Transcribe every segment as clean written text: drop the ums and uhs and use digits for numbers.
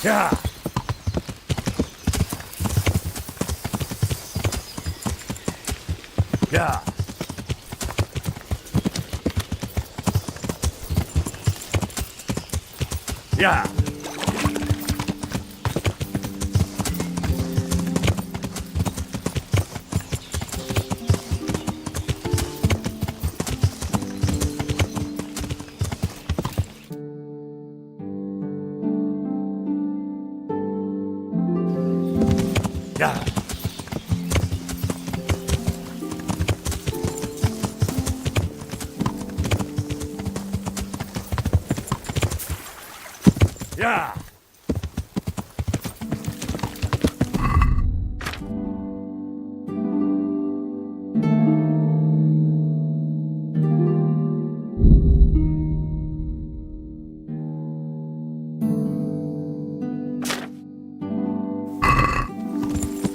Yeah. Yeah. Yeah. Yeah.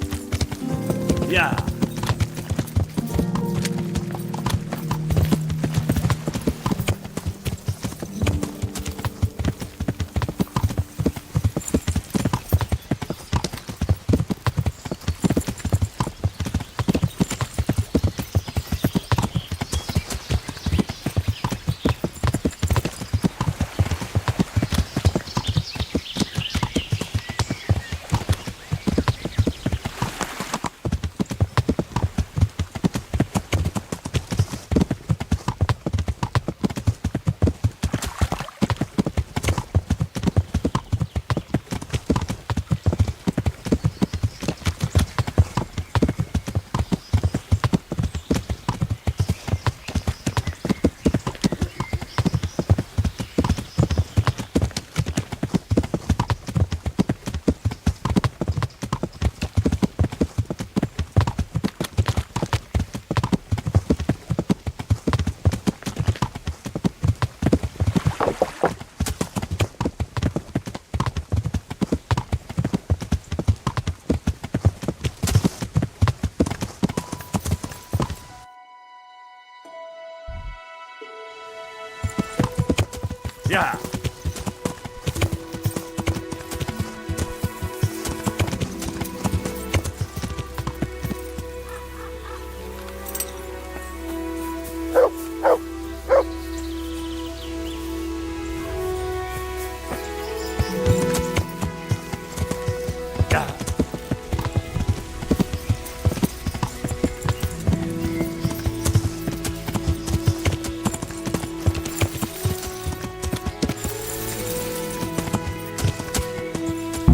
Yeah. Yeah. Yeah. Yeah.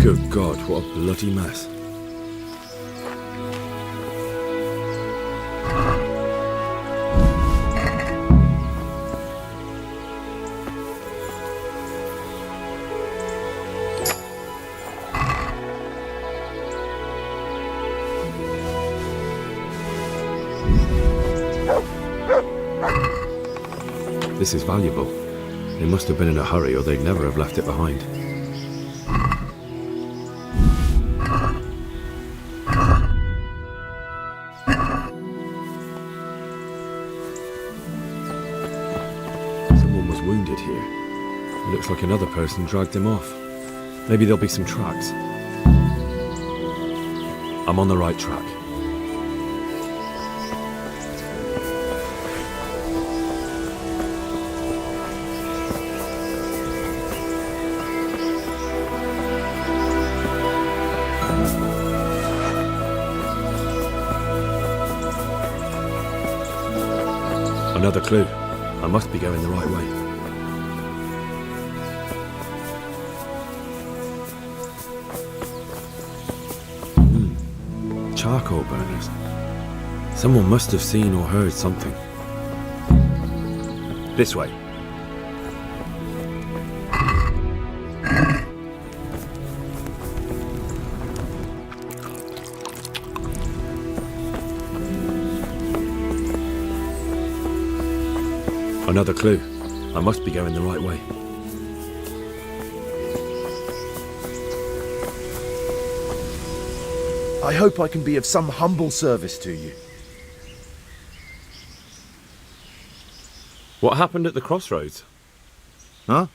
Good God, what a bloody mess. This is valuable. They must have been in a hurry or they'd never have left it behind. Someone was wounded here. It looks like another person dragged him off. Maybe there'll be some tracks. I'm on the right track. Another clue. I must be going the right way. charcoal burners. Someone must have seen or heard something. This way. Another clue. I must be going the right way. I hope I can be of some humble service to you. What happened at the crossroads? Huh?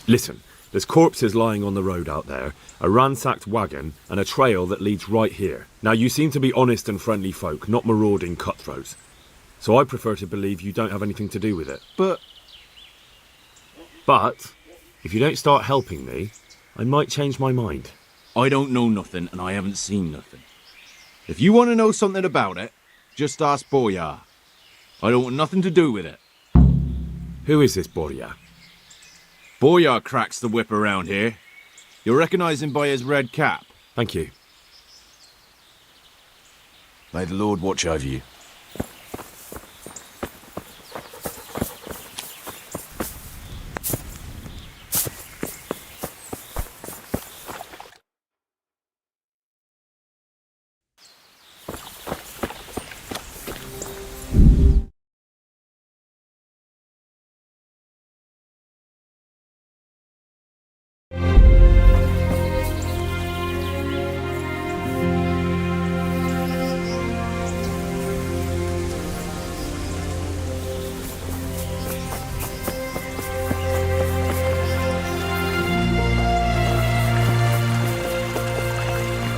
Listen, there's corpses lying on the road out there, a ransacked wagon, and a trail that leads right here. Now, you seem to be honest and friendly folk, not marauding cutthroats. So I prefer to believe you don't have anything to do with it. But if you don't start helping me, I might change my mind. I don't know nothing and I haven't seen nothing. If you want to know something about it, just ask Boyar. I don't want nothing to do with it. Who is this Borya? Boyar cracks the whip around here. You'll recognise him by his red cap. Thank you. May the Lord watch over you.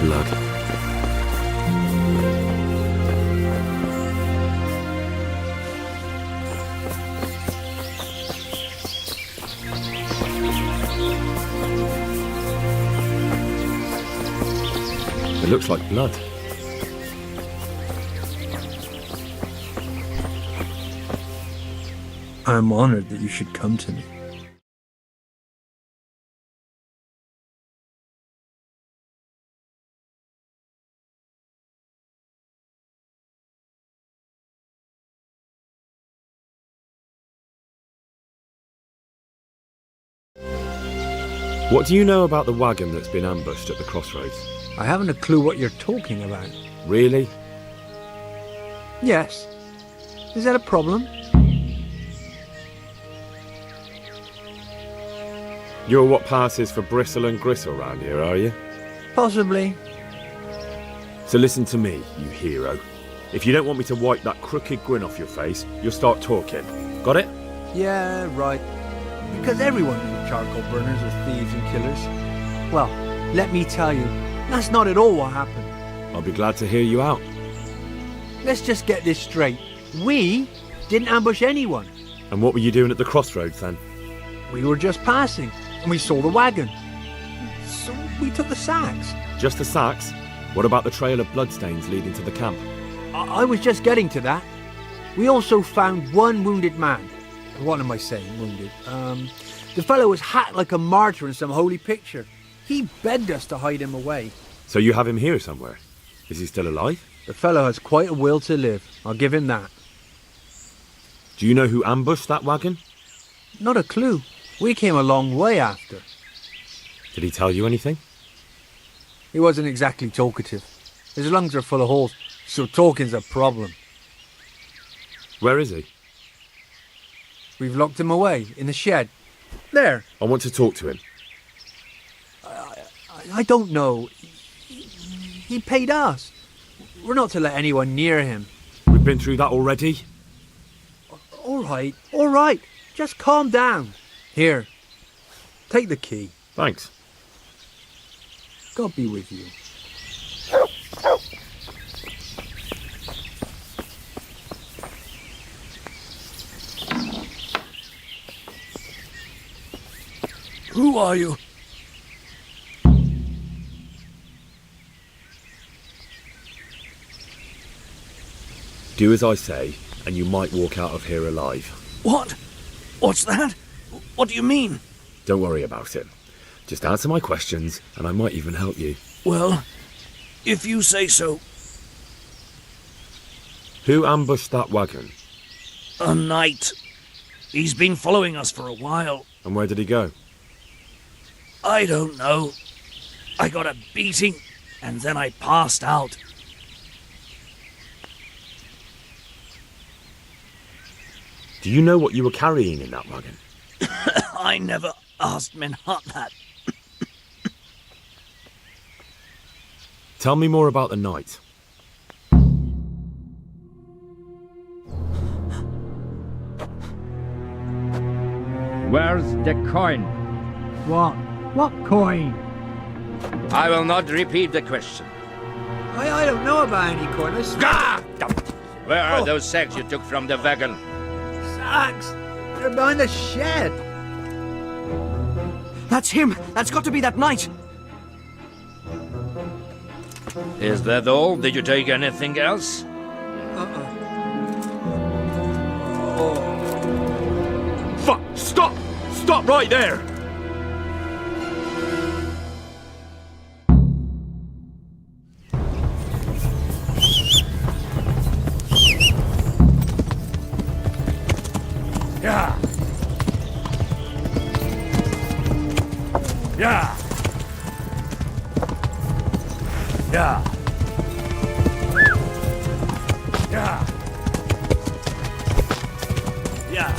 Blood. It looks like blood. I am honored that you should come to me. What do you know about the wagon that's been ambushed at the crossroads? I haven't a clue what you're talking about. Really? Yes. Is that a problem? You're what passes for bristle and gristle round here, are you? Possibly. So listen to me, you hero. If you don't want me to wipe that crooked grin off your face, you'll start talking. Got it? Yeah, right. Because everyone knew charcoal burners are thieves and killers. Well, let me tell you, that's not at all what happened. I'll be glad to hear you out. Let's just get this straight. We didn't ambush anyone. And what were you doing at the crossroads then? We were just passing, and we saw the wagon. So we took the sacks. Just the sacks? What about the trail of bloodstains leading to the camp? I was just getting to that. We also found one wounded man. What am I saying, wounded? The fellow was hacked like a martyr in some holy picture. He begged us to hide him away. So you have him here somewhere? Is he still alive? The fellow has quite a will to live. I'll give him that. Do you know who ambushed that wagon? Not a clue. We came a long way after. Did he tell you anything? He wasn't exactly talkative. His lungs are full of holes, so talking's a problem. Where is he? We've locked him away in the shed. There. I want to talk to him. I don't know. He paid us. We're not to let anyone near him. We've been through that already. All right. Just calm down. Here. Take the key. Thanks. God be with you. Who are you? Do as I say, and you might walk out of here alive. What? What's that? What do you mean? Don't worry about it. Just answer my questions, and I might even help you. Well, if you say so. Who ambushed that wagon? A knight. He's been following us for a while. And where did he go? I don't know. I got a beating, and then I passed out. Do you know what you were carrying in that wagon? I never asked Menhut that. Tell me more about the knight. Where's the coin? What? What coin? I will not repeat the question. I don't know about any coin. I swear. Ah! Where are those sacks you took from the wagon? Sacks! They're behind the shed. That's him! That's got to be that knight! Is that all? Did you take anything else? Fuck! Stop! Stop right there! Yeah. Yeah. Yeah. Yeah. Yeah.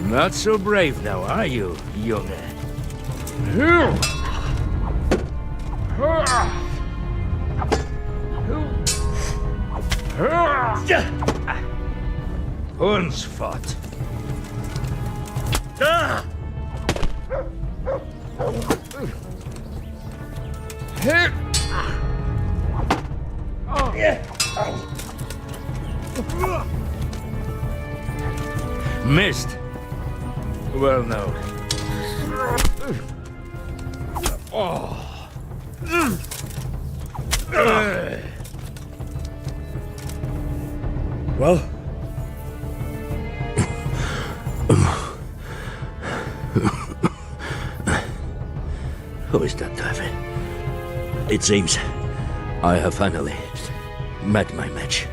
Not so brave now, are you, young'un? Hundsfot. Missed. Well, no. Well? Who is that, David? It seems I have finally met my match.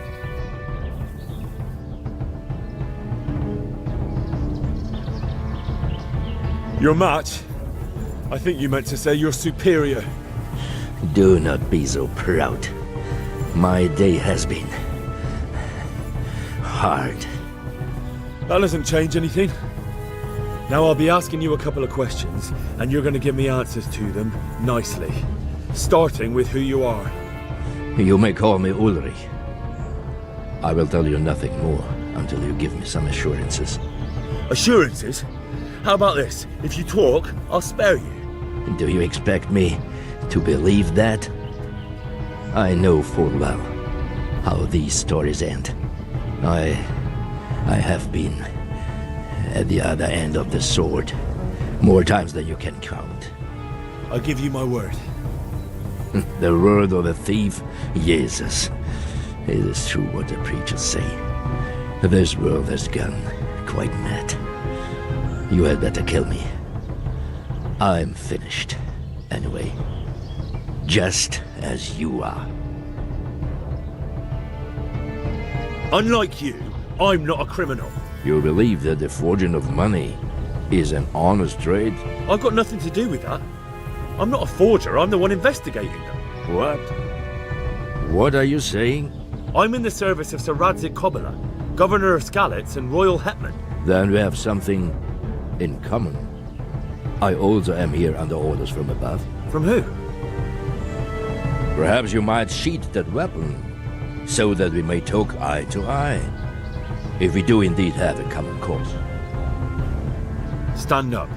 Your match? I think you meant to say your superior. Do not be so proud. My day has been hard. That doesn't change anything. Now I'll be asking you a couple of questions, and you're going to give me answers to them nicely. Starting with who you are. You may call me Ulrich. I will tell you nothing more until you give me some assurances. Assurances? How about this? If you talk, I'll spare you. Do you expect me to believe that? I know full well how these stories end. I have been at the other end of the sword more times than you can count. I'll give you my word. The word of a thief? Jesus. It is true what the preachers say. This world has gone quite mad. You had better kill me. I'm finished. Anyway. Just as you are. Unlike you, I'm not a criminal. You believe that the forging of money is an honest trade? I've got nothing to do with that. I'm not a forger, I'm the one investigating them. What? What are you saying? I'm in the service of Sir Radzik Kobyla, Governor of Skalitz and Royal Hetman. Then we have something in common. I also am here under orders from above. From who? Perhaps you might sheath that weapon, so that we may talk eye to eye. if we do indeed have a common cause. Stand up.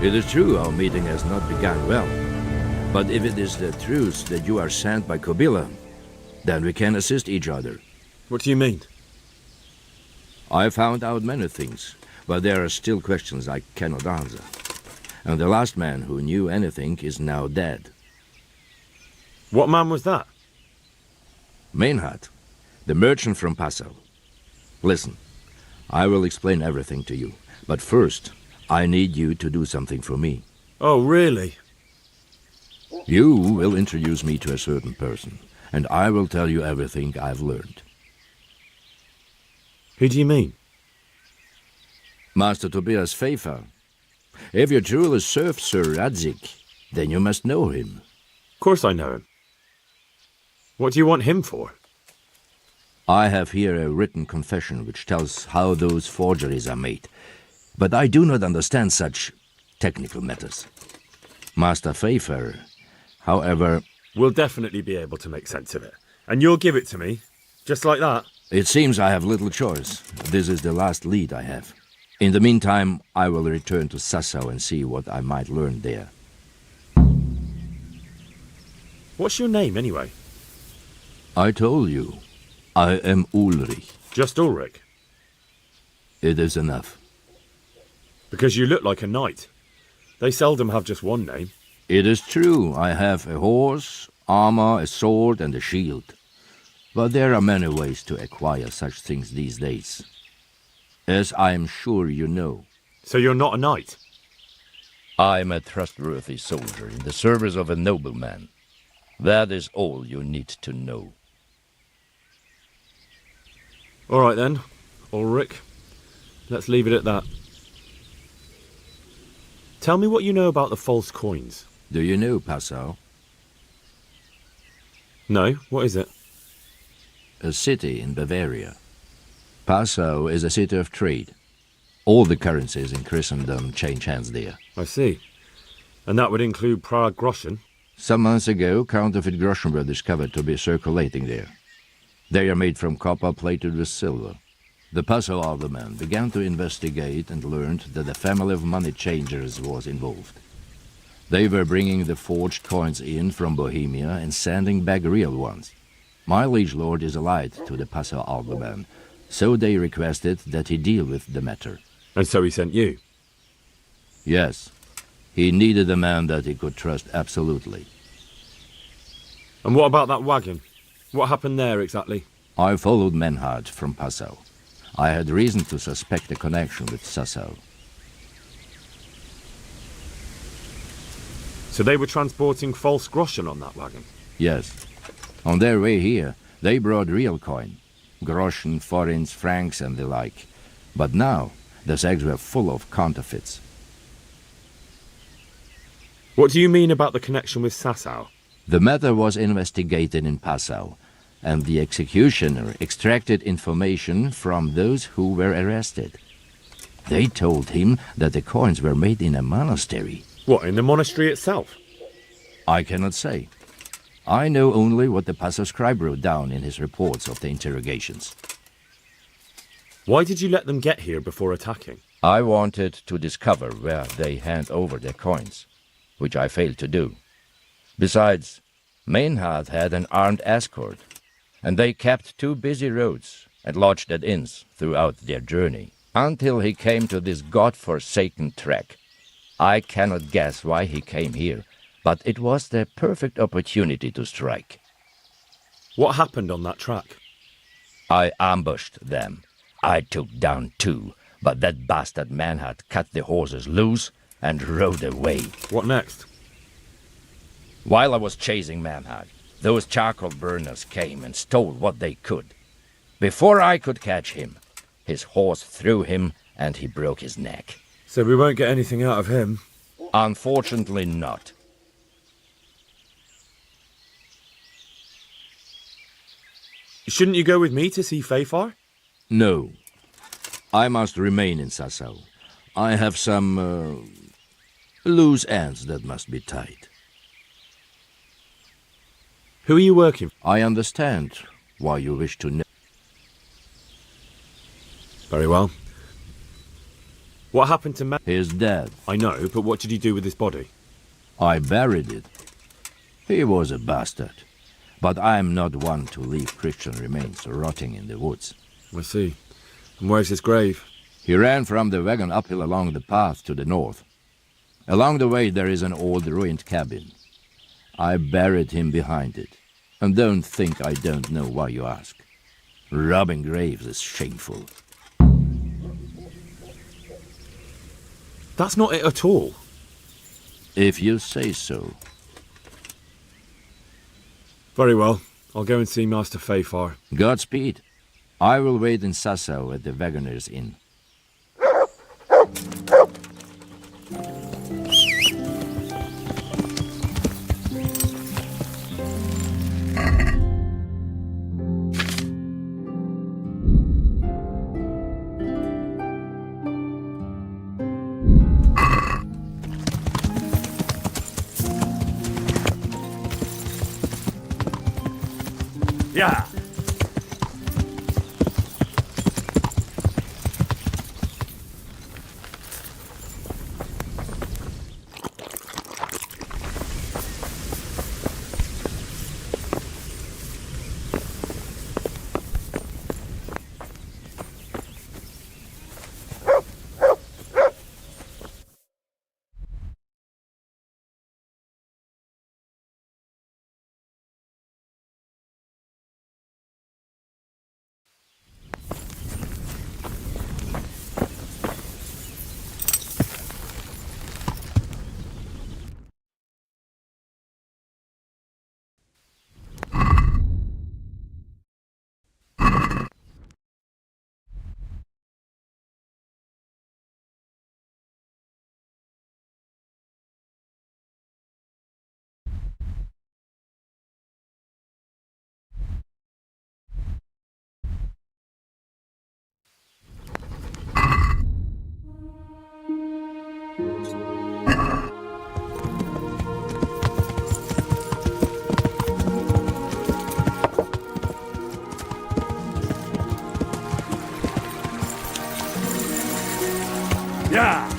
It is true our meeting has not begun well, but if it is the truth that you are sent by Kobila, then we can assist each other. What do you mean? I found out many things, but there are still questions I cannot answer. And the last man who knew anything is now dead. What man was that? Maynard, the merchant from Passau. Listen, I will explain everything to you, but first, I need you to do something for me. Oh, really? You will introduce me to a certain person, and I will tell you everything I've learned. Who do you mean? Master Tobias Pfeiffer. If you truly serve Sir Radzik, then you must know him. Of course I know him. What do you want him for? I have here a written confession which tells how those forgeries are made, but I do not understand such technical matters. Master Pfeiffer, however... We'll definitely be able to make sense of it. And you'll give it to me, just like that? It seems I have little choice. This is the last lead I have. In the meantime, I will return to Sassau and see what I might learn there. What's your name, anyway? I told you. I am Ulrich. Just Ulrich? It is enough. Because you look like a knight. They seldom have just one name. It is true, I have a horse, armor, a sword, and a shield. But there are many ways to acquire such things these days. As I am sure you know. So you're not a knight? I am a trustworthy soldier in the service of a nobleman. That is all you need to know. All right then, Ulrich. Let's leave it at that. Tell me what you know about the false coins. Do you know Passau? No, what is it? A city in Bavaria. Passau is a city of trade. All the currencies in Christendom change hands there. I see. And that would include Prague groschen? Some months ago, counterfeit groschen were discovered to be circulating there. They are made from copper plated with silver. The Passau alderman began to investigate and learned that a family of money changers was involved. They were bringing the forged coins in from Bohemia and sending back real ones. My liege lord is allied to the Passau alderman, so they requested that he deal with the matter. And so he sent you? Yes. He needed a man that he could trust absolutely. And what about that wagon? What happened there exactly? I followed Menhard from Passau. I had reason to suspect a connection with Sassau. So they were transporting false groschen on that wagon? Yes. On their way here, they brought real coin. Groschen, forints, francs and the like. But now, the sacks were full of counterfeits. What do you mean about the connection with Sassau? The matter was investigated in Passau, and the executioner extracted information from those who were arrested. They told him that the coins were made in a monastery. What, in the monastery itself? I cannot say. I know only what the Passau scribe wrote down in his reports of the interrogations. Why did you let them get here before attacking? I wanted to discover where they hand over their coins, which I failed to do. Besides, Maynard had an armed escort, and they kept 2 busy roads and lodged at inns throughout their journey, until he came to this god-forsaken track. I cannot guess why he came here, but it was the perfect opportunity to strike. What happened on that track? I ambushed them. I took down 2, but that bastard Maynard cut the horses loose and rode away. What next? While I was chasing Maynard, those charcoal burners came and stole what they could. Before I could catch him, his horse threw him and he broke his neck. So we won't get anything out of him? Unfortunately not. Shouldn't you go with me to see Pfeiffer? No. I must remain in Sassau. I have some loose ends that must be tied. Who are you working for? I understand why you wish to know. Very well. What happened to He's dead. I know, but what did you do with his body? I buried it. He was a bastard. But I'm not one to leave Christian remains rotting in the woods. I see. And where's his grave? He ran from the wagon uphill along the path to the north. Along the way there is an old ruined cabin. I buried him behind it. And don't think I don't know why you ask. Robbing graves is shameful. That's not it at all. If you say so. Very well. I'll go and see Master Fafar. Godspeed. I will wait in Sassau at the Wagoner's Inn. Yeah. Yeah.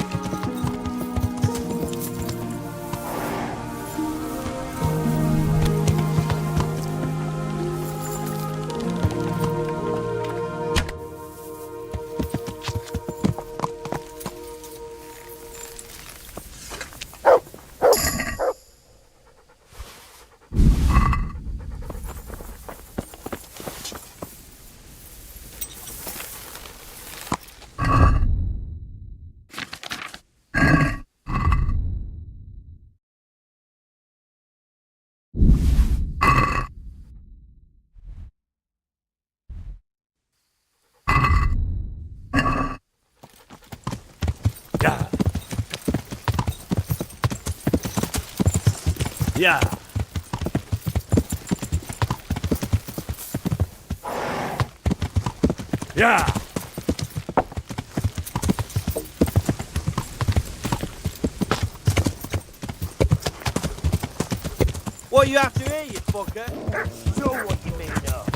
Yeah. Yeah. Yeah. What you after here, you fucker? Show what you made of.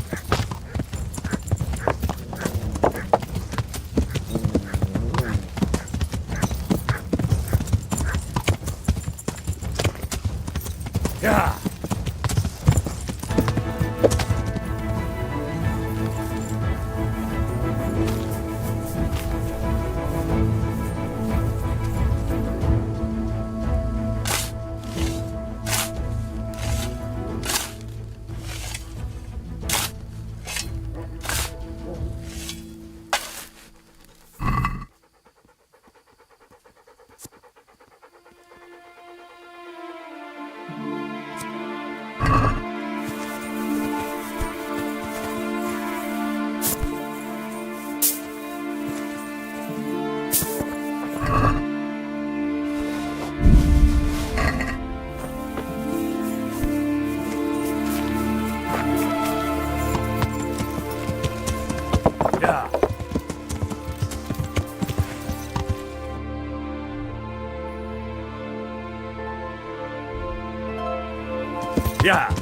Yeah. Yeah. Yeah.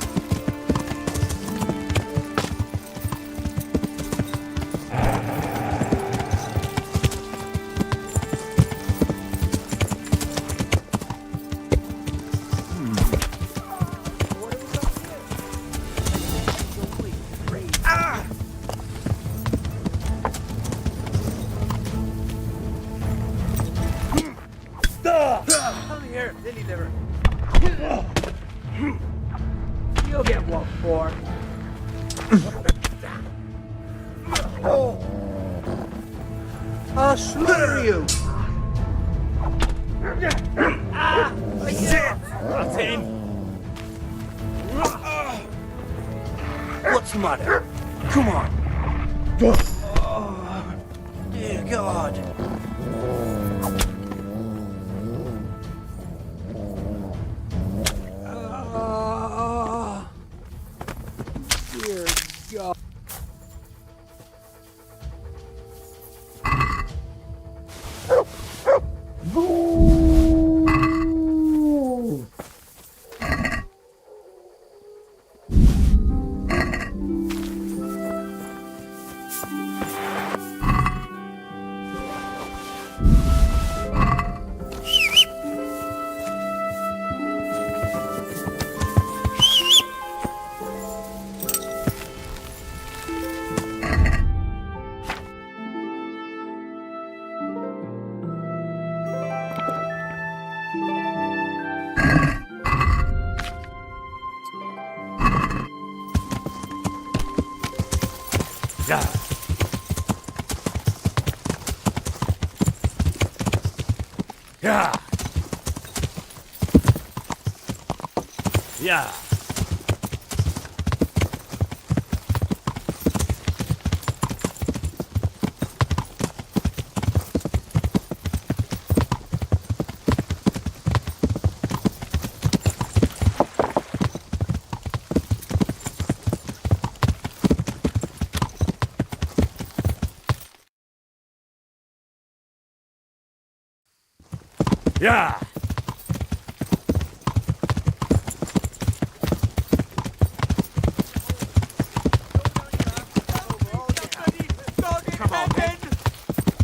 Here, dilly liver. You'll get what for. I'll slaughter you. That's in. What's the matter? Come on. Oh, dear God. Dear God. Yeah. Yeah. Yeah. Yeah. Come on, man.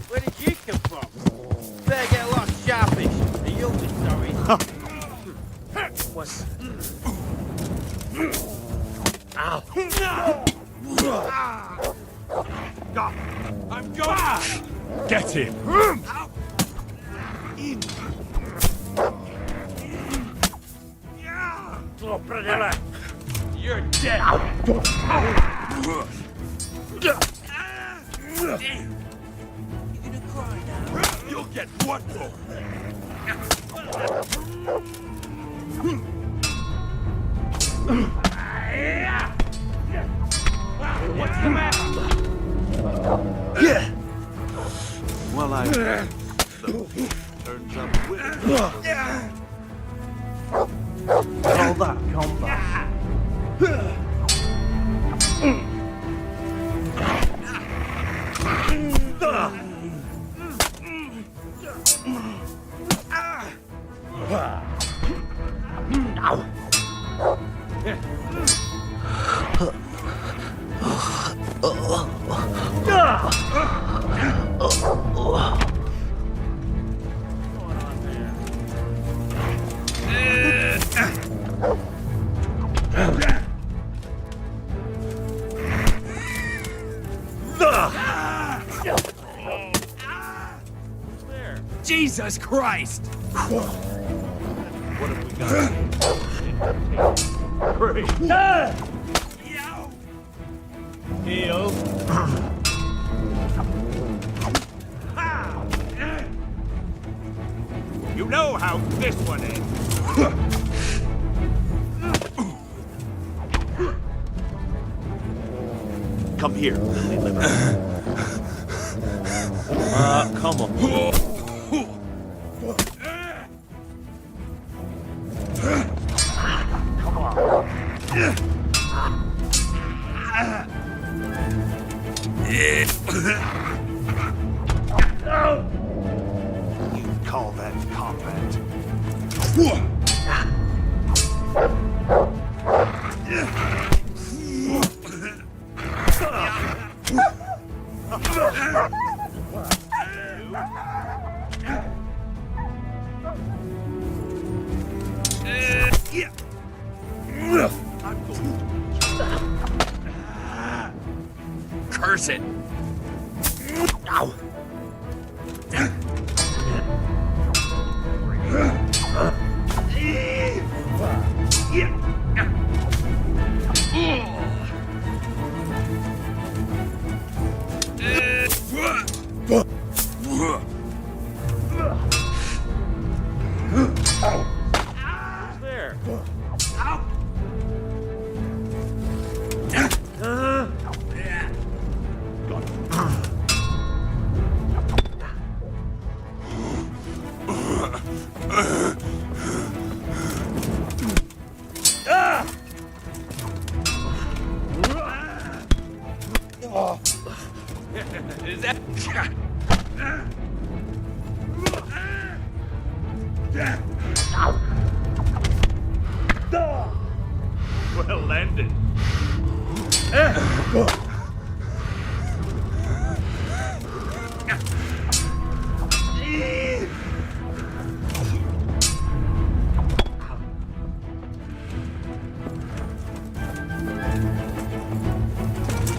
Where did you come from? Better get a lot of sharpish, and you'll be sorry. What? I'm going. Get him. Oh, brother. You're dead. You gonna cry now? You'll get what for? What's the matter? Well, I... turns up with all that combat. Jesus Christ! What have we got? Heal. You know how this one ends. Come here, Lily Liver. Come on. You call that combat? Curse it! Ow!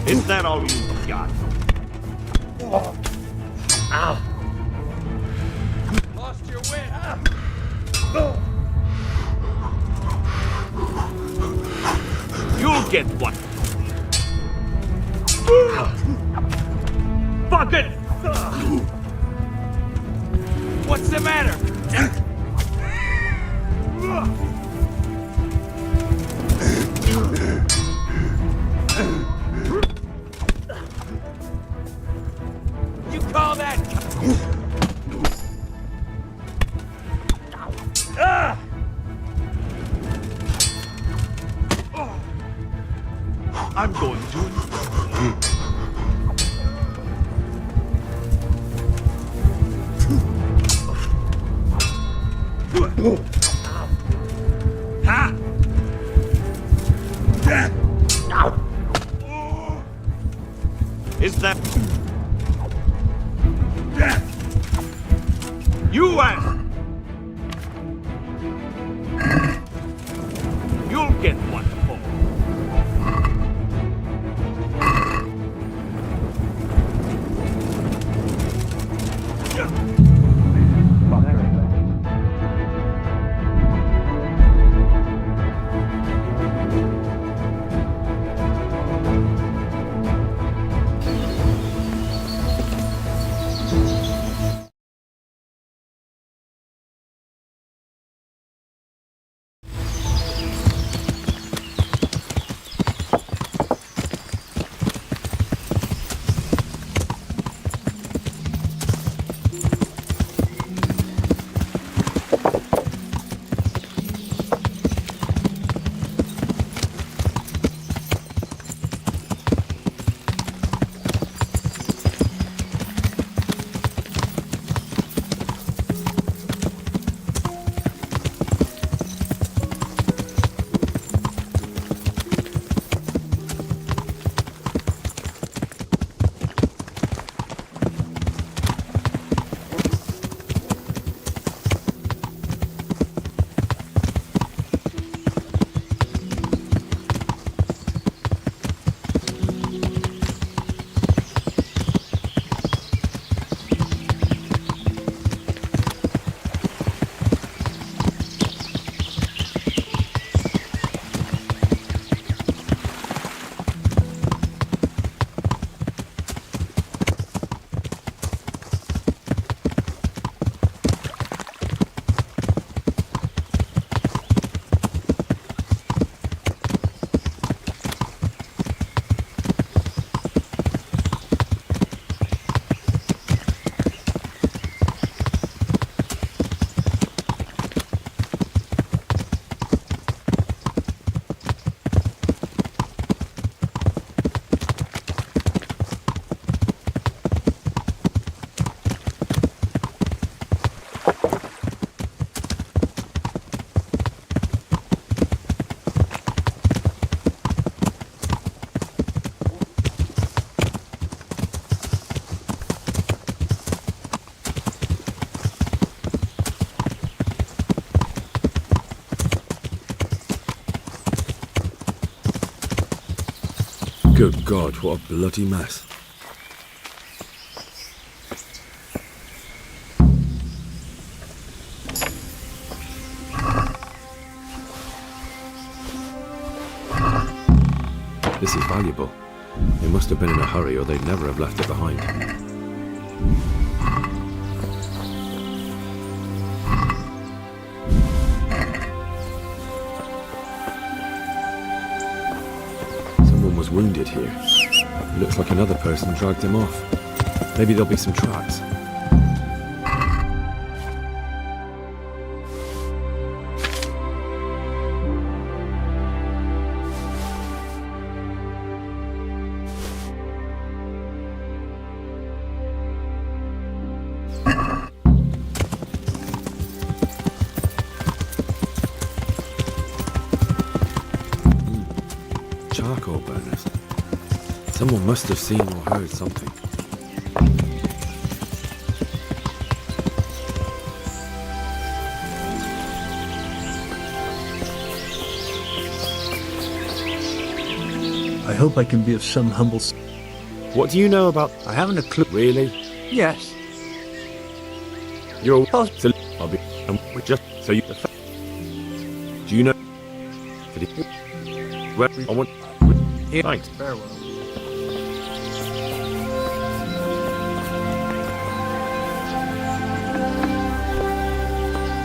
Is that all you got? Lost your wit. You'll get one. Fuck it! What's the matter? You call that? I'm going to. Ha! Is that... You ask! You'll get one more. Good God, what a bloody mess. This is valuable. They must have been in a hurry or they'd never have left it behind. Someone was wounded here. It looks like another person dragged him off. Maybe there'll be some tracks. Charcoal burners. Someone must have seen or heard something. I hope I can be of some humble... What do you know about... I haven't a clue. Really? Yes. You're... Oh. So, I'll be... just... So you... Do you know... Where... I want... Here. Thanks. Farewell.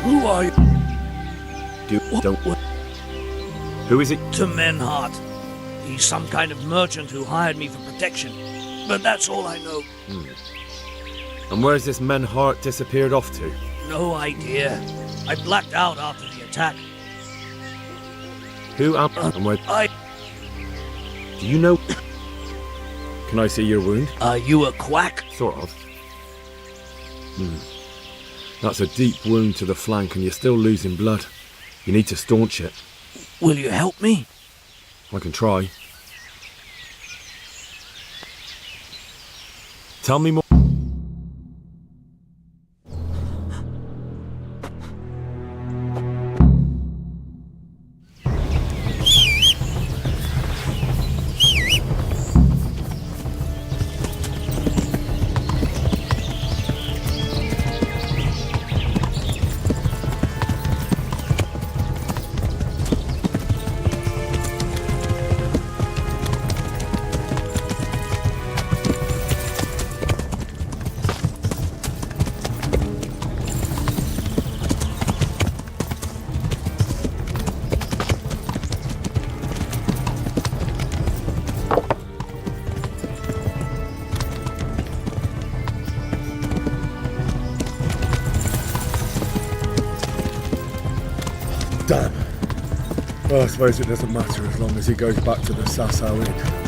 Who are you? Don't... Who is it? To Menhart. He's some kind of merchant who hired me for protection. But that's all I know. And where's this Menhart disappeared off to? No idea. I blacked out after the attack. Who am... and where... Do you know... Can I see your wound? Are you a quack? Sort of. That's a deep wound to the flank and you're still losing blood. You need to staunch it. Will you help me? I can try. Tell me more. Damn. Well, I suppose it doesn't matter as long as he goes back to the Sasau Inn.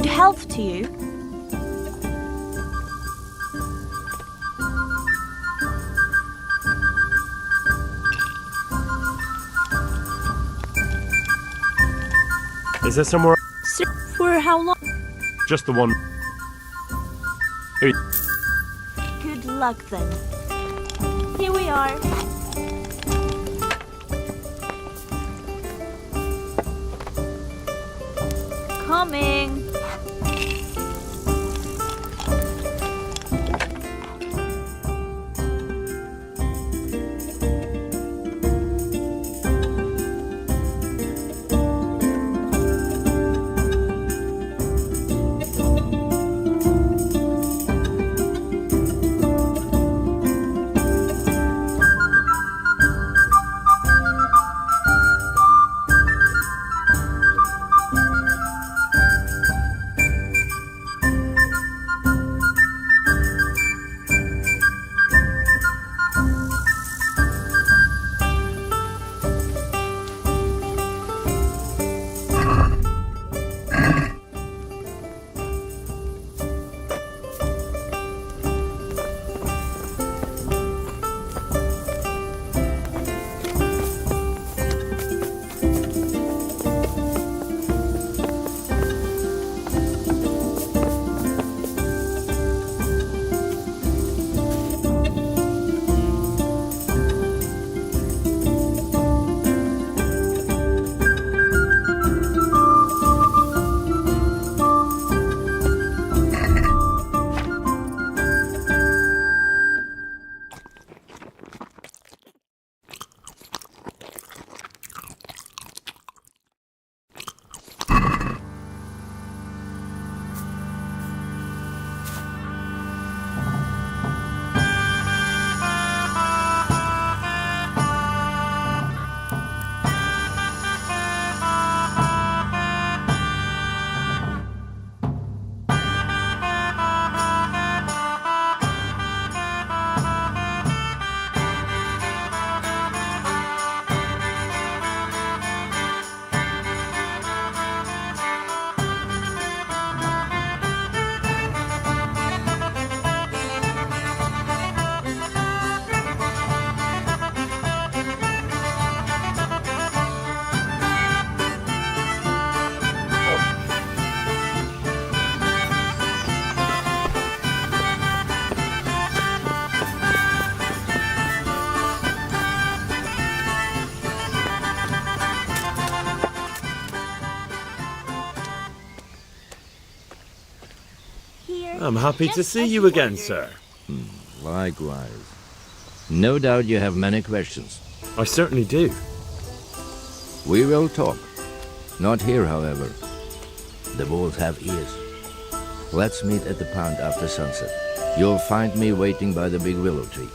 health to you. Is there somewhere? Sir, for how long? Just the one. Here. Good luck then. Here we are. Coming. I'm happy to see you again, sir. Likewise. No doubt you have many questions. I certainly do. We will talk. Not here, however. The wolves have ears. Let's meet at the pond after sunset. You'll find me waiting by the big willow tree.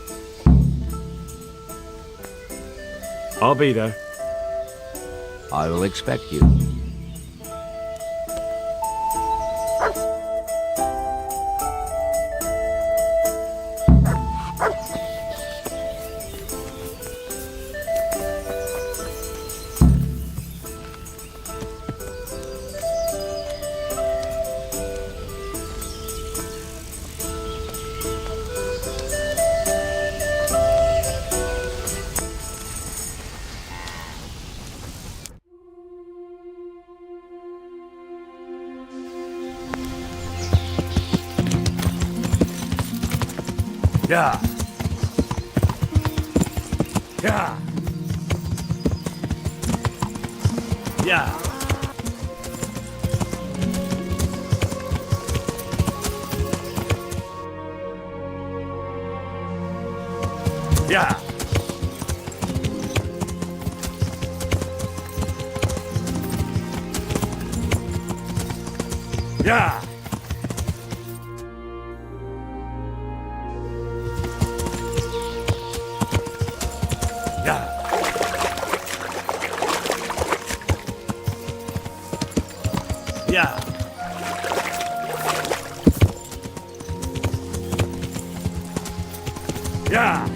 I'll be there. I will expect you. Yeah. Yeah. Yeah. Yeah. Yeah. Yeah. Yeah.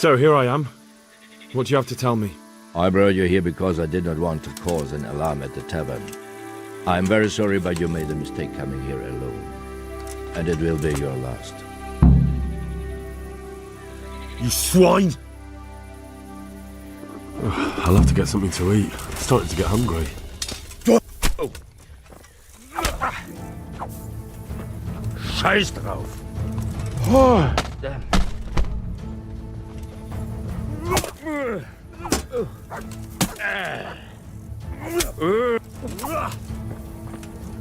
So here I am. What do you have to tell me? I brought you here because I did not want to cause an alarm at the tavern. I am very sorry, but you made a mistake coming here alone. And it will be your last. You swine! I'll have to get something to eat. I'm starting to get hungry. Scheiß drauf.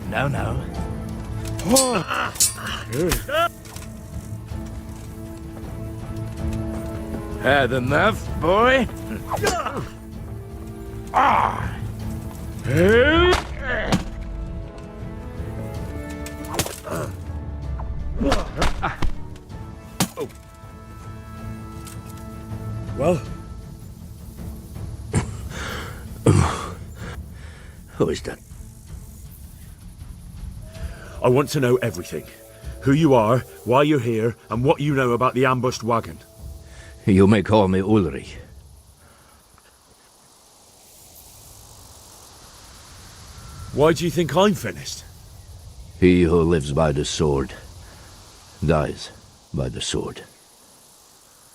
No, no. Had enough, boy? Well, Who is that? I want to know everything. Who you are, why you're here, and what you know about the ambushed wagon. You may call me Ulrich. Why do you think I'm finished? He who lives by the sword dies by the sword.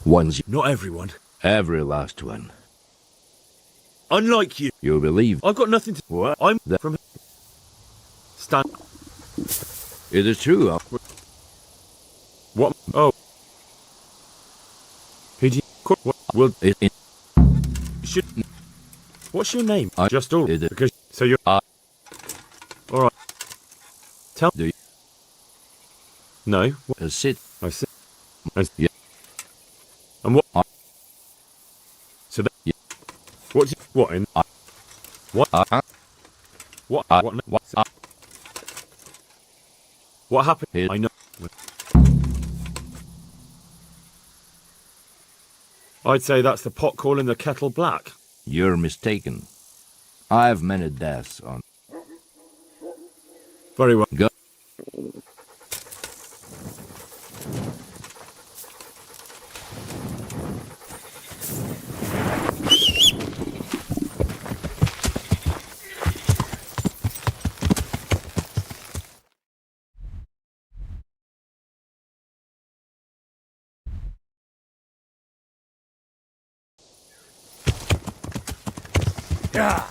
Once Not everyone. every last one. Unlike you. You believe I've got nothing to... what? I'm from... Stand... It is true. What? Oh. Who do you... What? Well, It should... What's your name? I Just all... did it. Because... So you're... I- Alright. Tell... Do you- No. What? sit. I see. Yeah. And what... I- So that... Yeah. What's... What in... I- What? I- What? I- What? what- So- What happened? Here. I know. I'd say that's the pot calling the kettle black. You're mistaken. I have many deaths on. Very well. Go. Ja.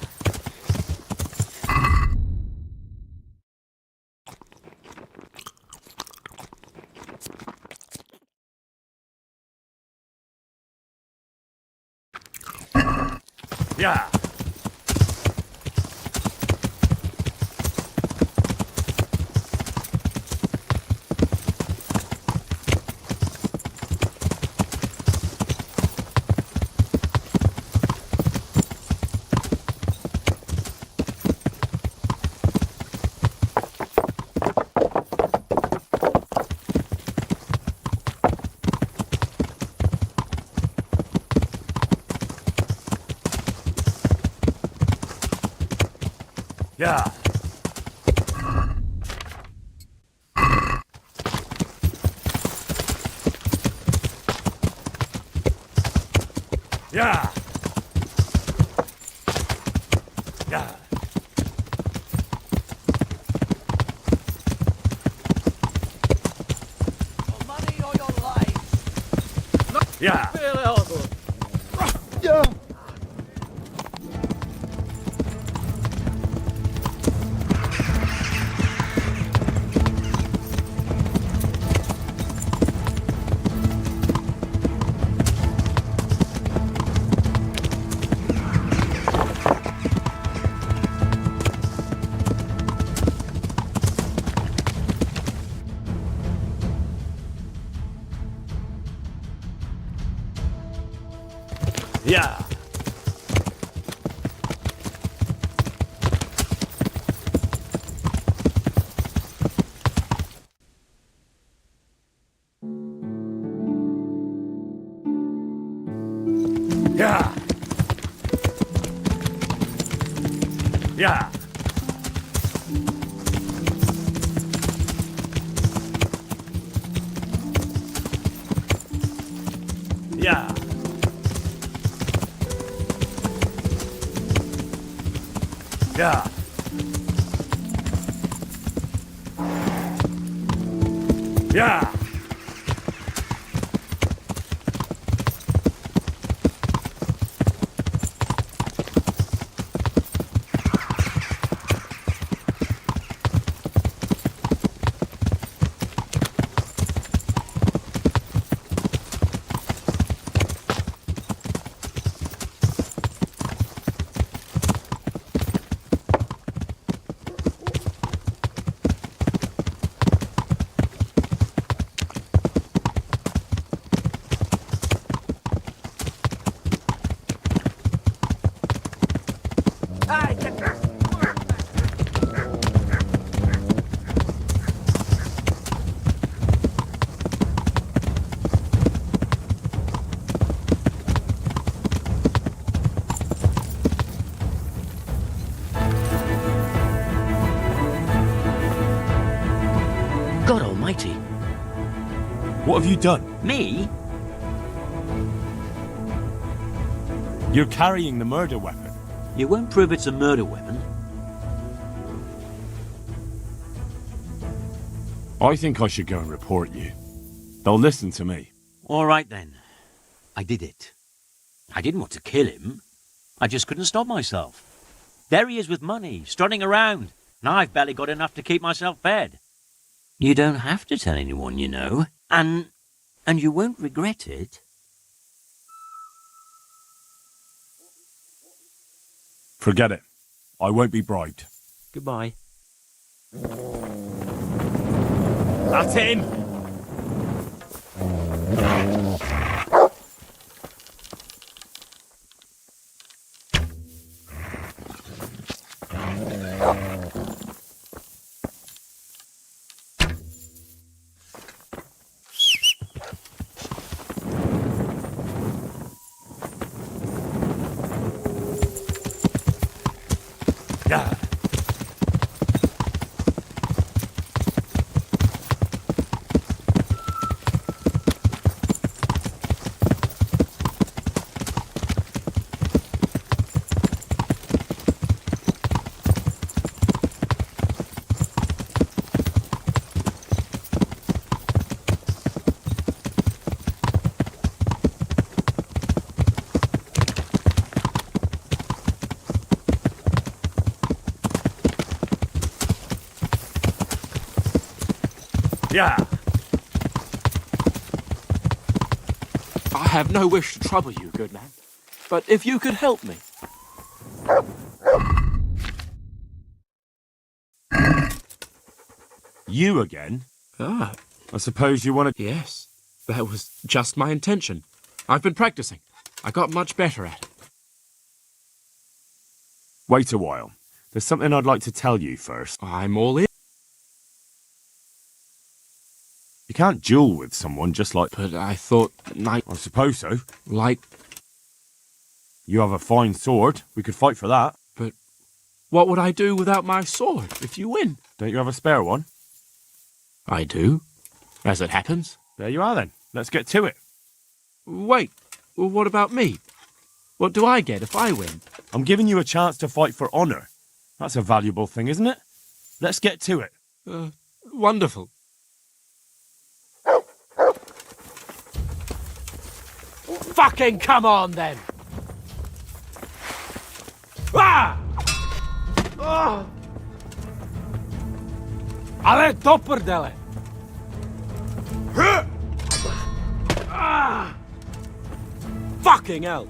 Ja. Ja. Ja. Ja. Money or your life. Ja. Ja. Ja. Ja. Ja. Yeah. Yeah. God almighty. What have you done? Me? You're carrying the murder weapon. You won't prove it's a murder weapon. I think I should go and report you. They'll listen to me. All right then. I did it. I didn't want to kill him. I just couldn't stop myself. There he is with money, strutting around, and I've barely got enough to keep myself fed. You don't have to tell anyone, you know. And you won't regret it. Forget it. I won't be bribed. Goodbye. That's in! Yeah. Yeah. I have no wish to trouble you, good man. But if you could help me. You again? Ah, I suppose you want to... yes. That was just my intention. I've been practicing. I got much better at it. Wait a while. There's something I'd like to tell you first. I'm all in. You can't duel with someone just like... But I thought, I suppose so. like... You have a fine sword. We could fight for that. But what would I do without my sword if you win? Don't you have a spare one? I do, as it happens. There you are then. Let's get to it. Wait, well, what about me? What do I get if I win? I'm giving you a chance to fight for honour. That's a valuable thing, isn't it? Let's get to it. Wonderful. Fucking come on, then! Ah! Oh! Ale topperdele! Ah! Fucking hell!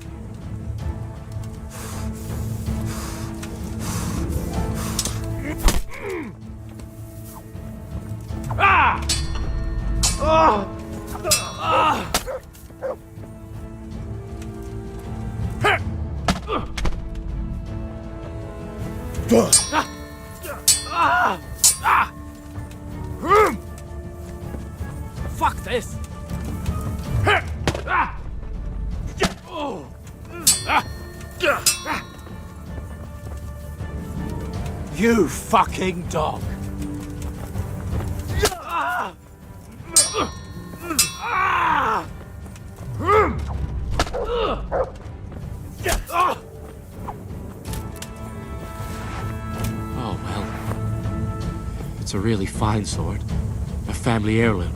Ah! Oh! Ah! Fuck this! You fucking dog! It's a really fine sword. A family heirloom.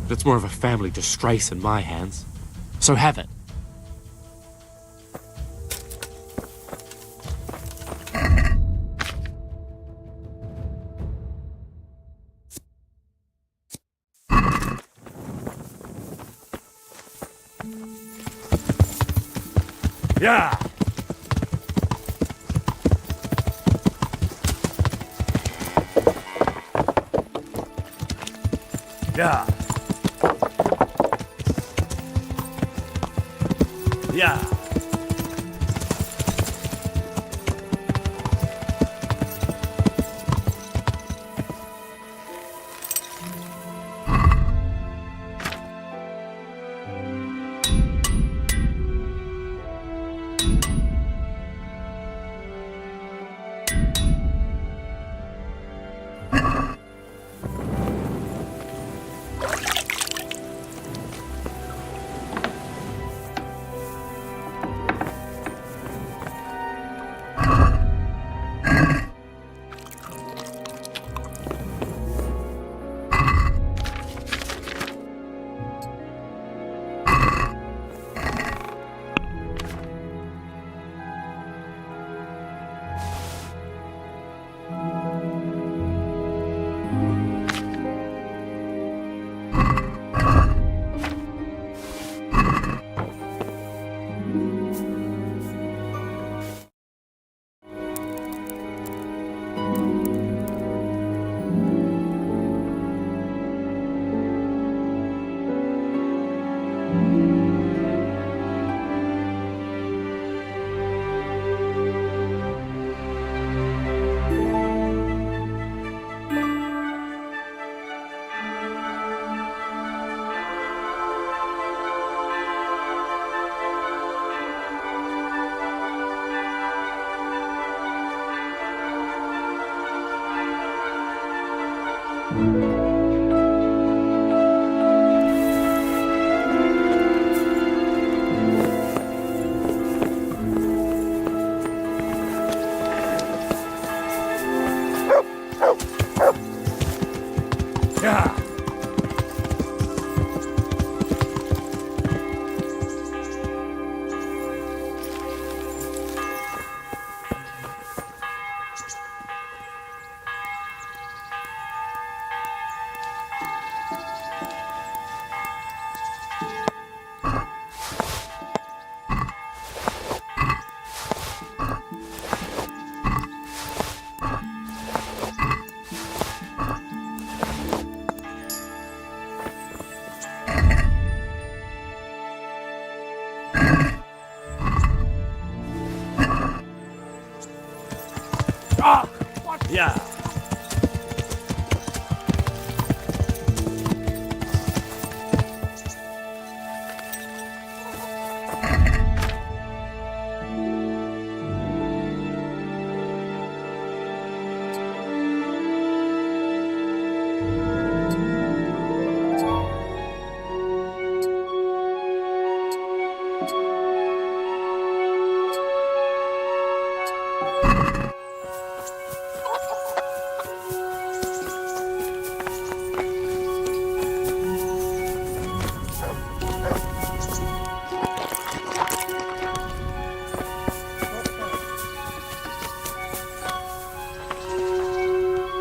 But it's more of a family disgrace in my hands. So have it. Yeah! Yeah! Yeah! Yeah! Ah! What? Yeah!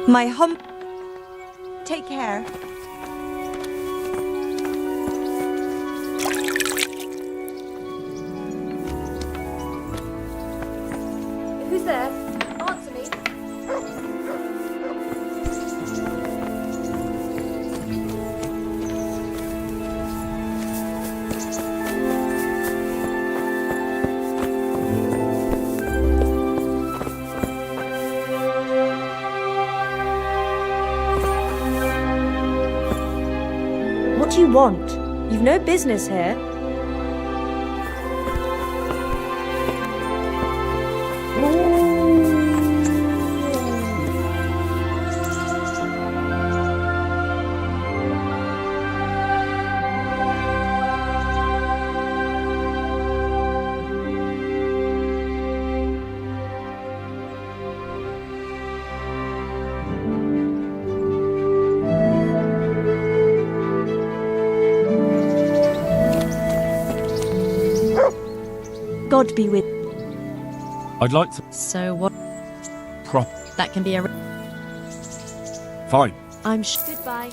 My hum... Take care. Who's there? Answer me. What do you want? You've no business here. God be with. I'd like to... So what? Prop... That can be a... Fine. I'm Goodbye.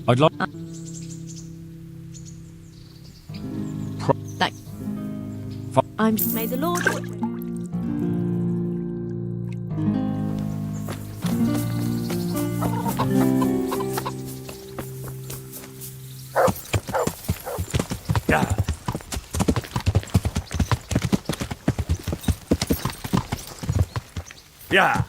I'd like... That... I'm... May the Lord watch over. Yeah. Yeah.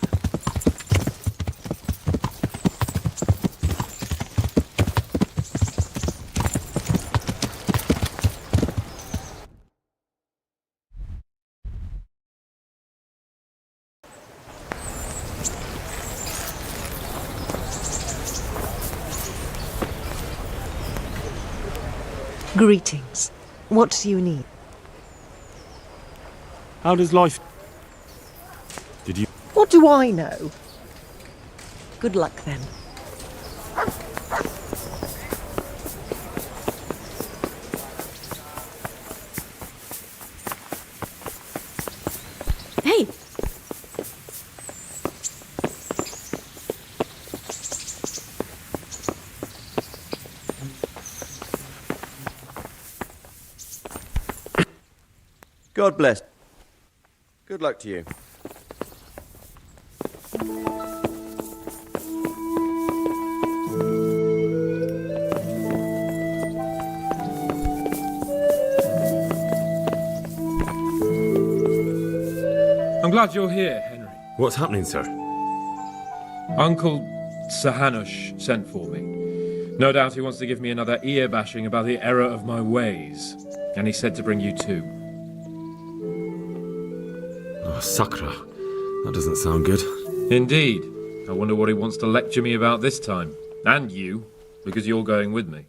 Greetings. What do you need? How does life... Did you... What do I know? Good luck then. Hey! God bless. Good luck to you. I'm glad you're here, Henry. What's happening, sir? Uncle Sir Hanush sent for me. No doubt he wants to give me another ear bashing about the error of my ways. And he said to bring you too. Oh, Sakra. That doesn't sound good. Indeed. I wonder what he wants to lecture me about this time. And you, because you're going with me.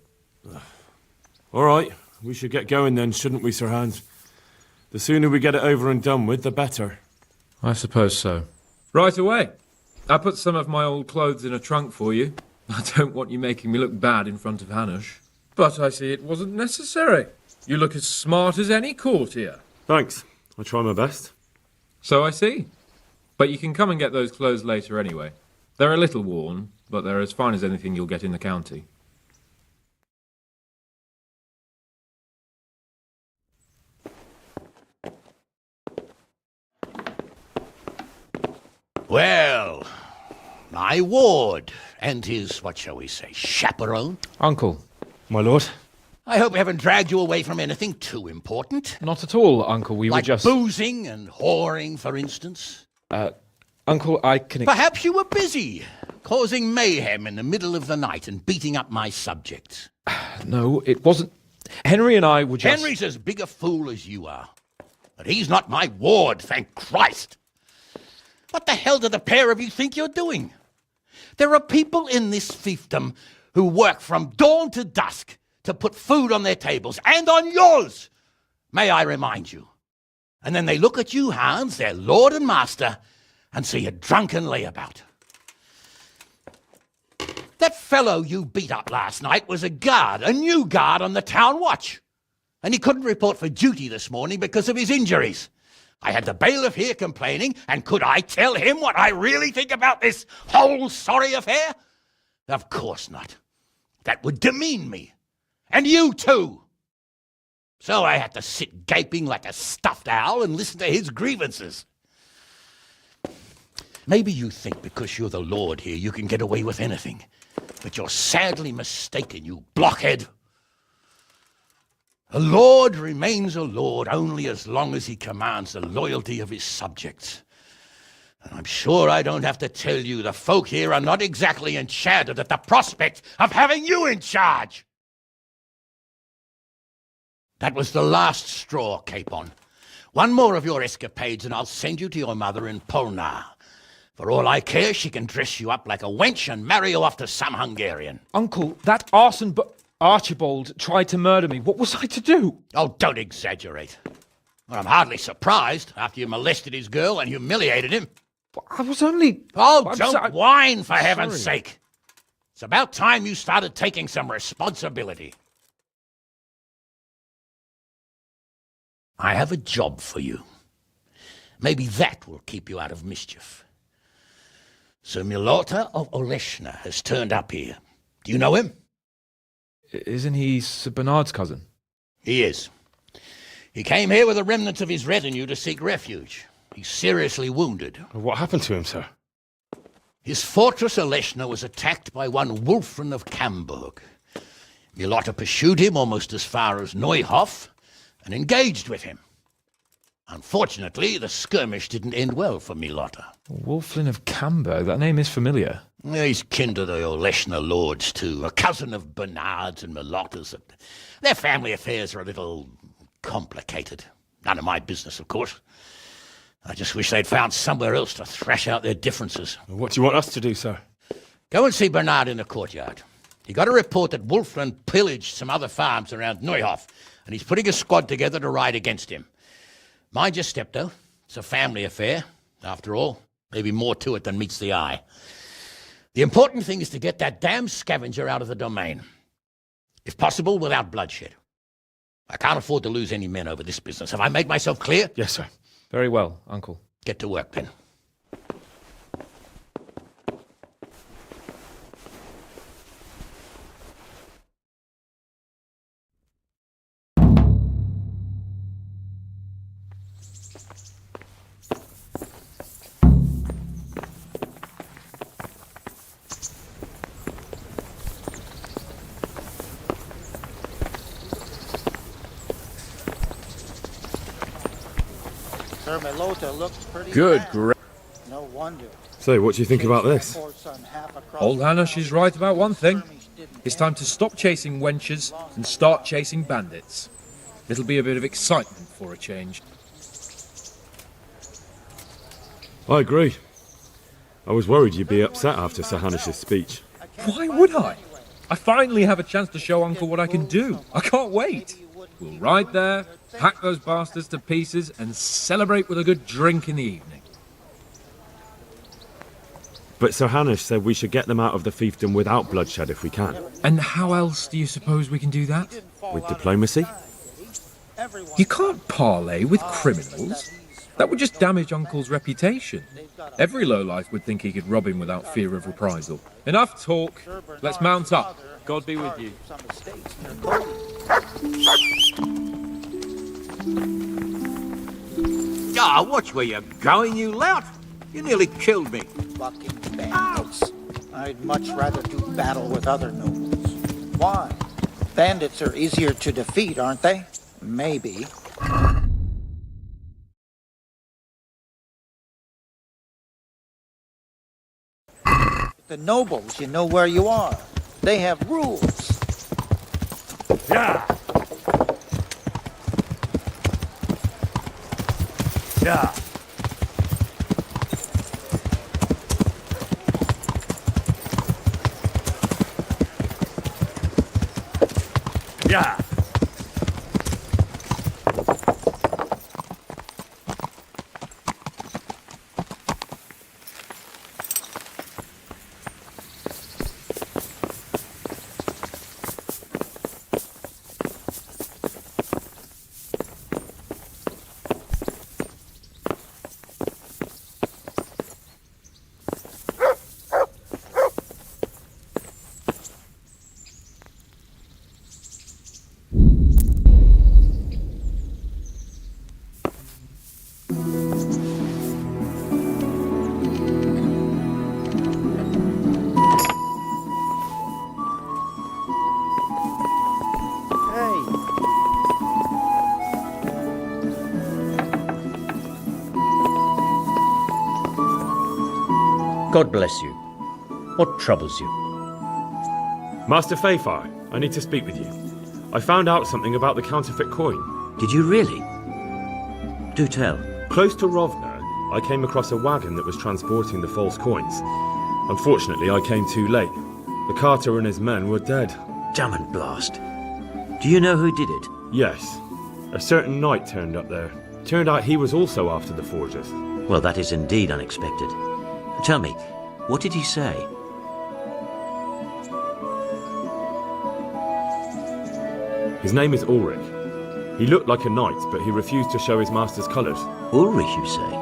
All right, we should get going then, shouldn't we, Sir Hans? The sooner we get it over and done with, the better. I suppose so. Right away. I put some of my old clothes in a trunk for you. I don't want you making me look bad in front of Hanush. But I see it wasn't necessary. You look as smart as any courtier. Thanks. I try my best. So I see. But you can come and get those clothes later anyway. They're a little worn, but they're as fine as anything you'll get in the county. Well, my ward and his, what shall we say, chaperone. Uncle. My lord. I hope we haven't dragged you away from anything too important. Not at all, Uncle. We like were just... boozing and whoring, for instance. Uncle, I can... Perhaps you were busy, causing mayhem in the middle of the night and beating up my subjects. No, it wasn't... Henry and I were just... Henry's as big a fool as you are. But he's not my ward, thank Christ. What the hell do the pair of you think you're doing? There are people in this fiefdom who work from dawn to dusk to put food on their tables, and on yours, may I remind you. And then they look at you, Hans, their lord and master, and see a drunken layabout. That fellow you beat up last night was a guard, a new guard on the town watch. And he couldn't report for duty this morning because of his injuries. I had the bailiff here complaining, and could I tell him what I really think about this whole sorry affair? Of course not. That would demean me. And you too. So I had to sit gaping like a stuffed owl and listen to his grievances. Maybe you think because you're the lord here you can get away with anything. But you're sadly mistaken, you blockhead. A lord remains a lord only as long as he commands the loyalty of his subjects. And I'm sure I don't have to tell you the folk here are not exactly enchanted at the prospect of having you in charge. That was the last straw, Capon. One more of your escapades and I'll send you to your mother in Polnar. For all I care, she can dress you up like a wench and marry you off to some Hungarian. Uncle, that arson Archibald tried to murder me. What was I to do? Oh, don't exaggerate. Well, I'm hardly surprised after you molested his girl and humiliated him. I was only... Oh, don't whine, for heaven's sorry. sake. It's about time you started taking some responsibility. I have a job for you. Maybe that will keep you out of mischief. Sir Milota of Oleshna has turned up here. Do you know him? Isn't he Sir Bernard's cousin? He is. He came here with the remnants of his retinue to seek refuge. He's seriously wounded. What happened to him, sir? His fortress Oleshna was attacked by one Wulfrin of Camburg. Milota pursued him almost as far as Neuhof and engaged with him. Unfortunately, the skirmish didn't end well for Milota. Wulflin of Camburg, that name is familiar. He's kin to the Oleshna lords, too, a cousin of Bernard's and Milota's. Their family affairs are a little complicated. None of my business, of course. I just wish they'd found somewhere else to thrash out their differences. What do you want us to do, sir? Go and see Bernard in the courtyard. He got a report that Wulflin pillaged some other farms around Neuhof, and he's putting a squad together to ride against him. Mind your step, though. It's a family affair. After all, maybe more to it than meets the eye. The important thing is to get that damn scavenger out of the domain. If possible, without bloodshed. I can't afford to lose any men over this business. Have I made myself clear? Yes, sir. Very well, Uncle. Get to work, then. Sir Milota looks pretty Good bad. gra- No wonder. So, what do you think about this? Old Hanush is right about one thing. It's time to stop chasing wenches and start chasing bandits. It'll be a bit of excitement for a change. I agree. I was worried you'd be upset after Sir Hanish's speech. Why would I? I finally have a chance to show Uncle what I can do. I can't wait. We'll ride there, hack those bastards to pieces, and celebrate with a good drink in the evening. But Sir Hanish said we should get them out of the fiefdom without bloodshed if we can. And how else do you suppose we can do that? With diplomacy? You can't parley with criminals. That would just damage Uncle's reputation. Every lowlife would think he could rob him without fear of reprisal. Enough talk. Let's mount up. God be with you. Ah, watch where you're going, you lout. You nearly killed me. Fucking bandits. I'd much rather do battle with other nobles. Why? Bandits are easier to defeat, aren't they? Maybe. The nobles, you know where you are. They have rules. Yeah. Yeah. Yeah. God bless you. What troubles you? Master Fayfire, I need to speak with you. I found out something about the counterfeit coin. Did you really? Do tell. Close to Rovna, I came across a wagon that was transporting the false coins. Unfortunately, I came too late. The carter and his men were dead. Damn and blast. Do you know who did it? Yes. A certain knight turned up there. Turned out he was also after the forgers. Well, that is indeed unexpected. Tell me, what did he say? His name is Ulrich. He looked like a knight, but he refused to show his master's colours. Ulrich, you say?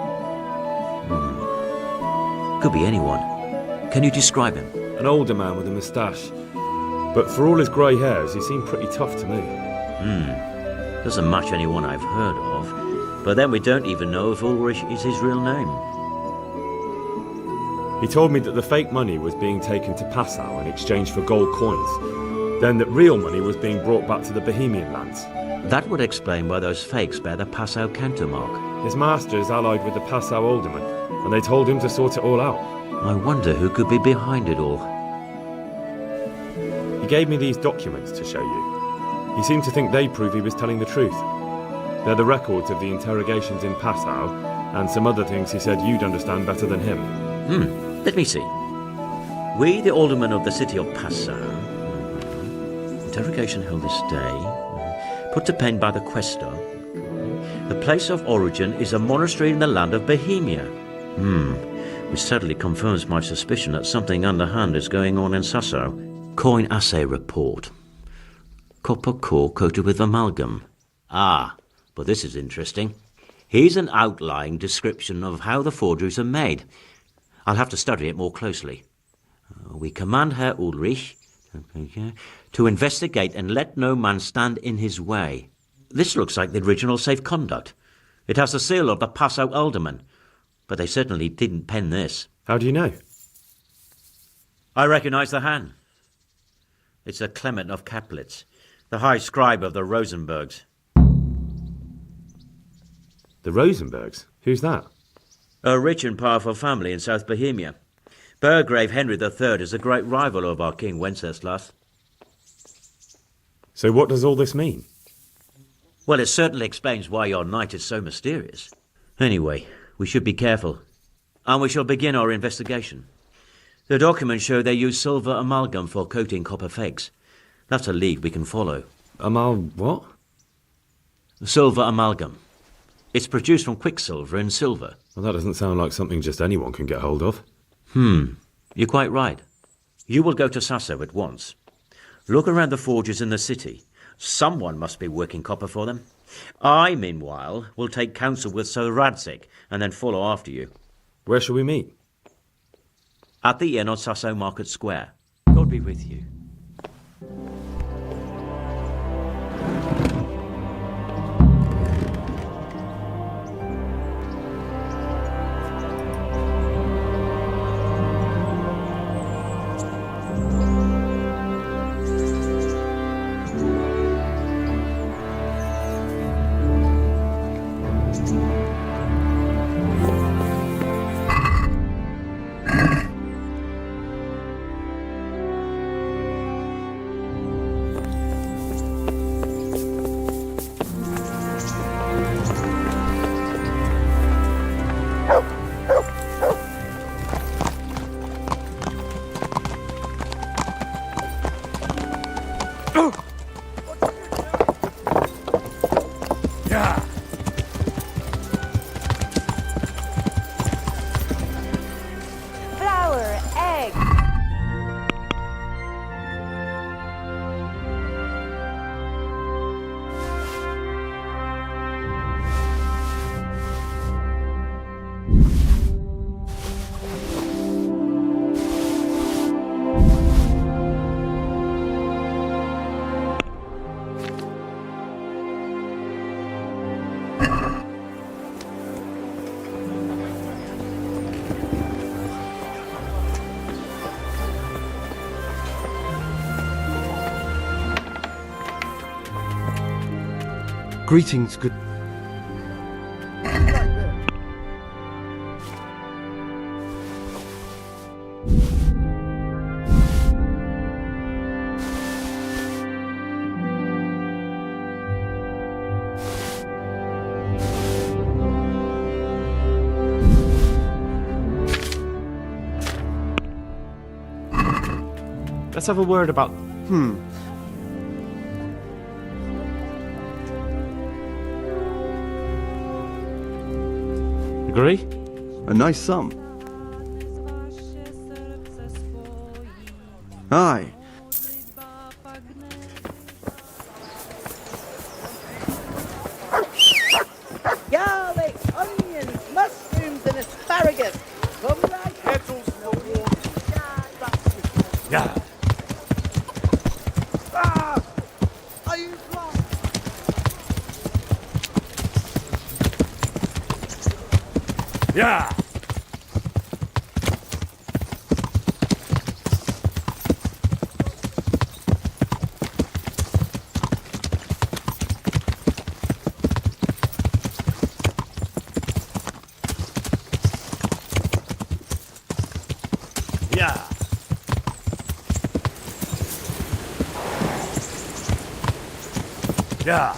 Could be anyone. Can you describe him? An older man with a moustache. But for all his grey hairs, he seemed pretty tough to me. Doesn't match anyone I've heard of. But then we don't even know if Ulrich is his real name. He told me that the fake money was being taken to Passau in exchange for gold coins. Then that real money was being brought back to the Bohemian lands. That would explain why those fakes bear the Passau countermark. His master is allied with the Passau alderman, and they told him to sort it all out. I wonder who could be behind it all. He gave me these documents to show you. He seemed to think they prove he was telling the truth. They're the records of the interrogations in Passau, and some other things he said you'd understand better than him. Let me see. We, the aldermen of the city of Passau. Interrogation held this day. Put to pen by the questor. The place of origin is a monastery in the land of Bohemia. Which sadly confirms my suspicion that something underhand is going on in Sasau. Coin assay report. Copper core coated with amalgam. But this is interesting. Here's an outline description of how the forgeries are made. I'll have to study it more closely. We command Herr Ulrich to investigate and let no man stand in his way. This looks like the original safe conduct. It has the seal of the Passau alderman, but they certainly didn't pen this. How do you know? I recognize the hand. It's a Clement of Caplitz, the high scribe of the Rosenbergs. The Rosenbergs? Who's that? A rich and powerful family in South Bohemia. Burgrave Henry III is a great rival of our King Wenceslas. So what does all this mean? Well, it certainly explains why your knight is so mysterious. Anyway, we should be careful, and we shall begin our investigation. The documents show they use silver amalgam for coating copper fakes. That's a lead we can follow. What? Silver amalgam. It's produced from quicksilver and silver. Well, that doesn't sound like something just anyone can get hold of. You're quite right. You will go to Sasau at once. Look around the forges in the city. Someone must be working copper for them. I, meanwhile, will take counsel with Sir Radzik and then follow after you. Where shall we meet? At the inn on Sasau Market Square. God be with you. Greetings, good... Let's have a word about... Agree? A nice sum. Aye. Garlic, onions, mushrooms, and asparagus. Come right kettles for water. Yeah. Ah! Are you blind? Yeah. Yeah. Yeah.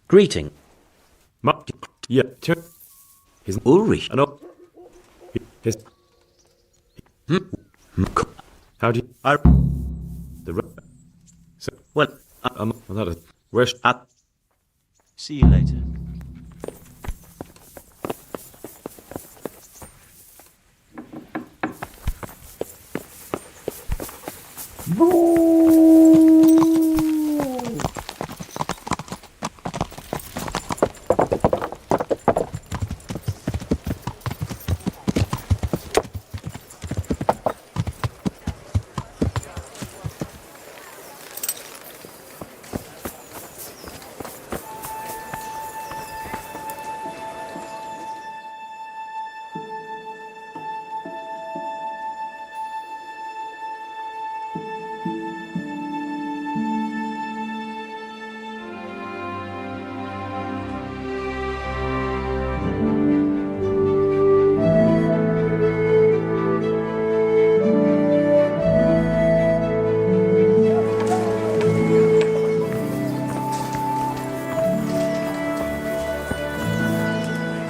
Greeting. Yeah, his Ulrich. No. His. How do you? So, Well, that is. Where's. See you later.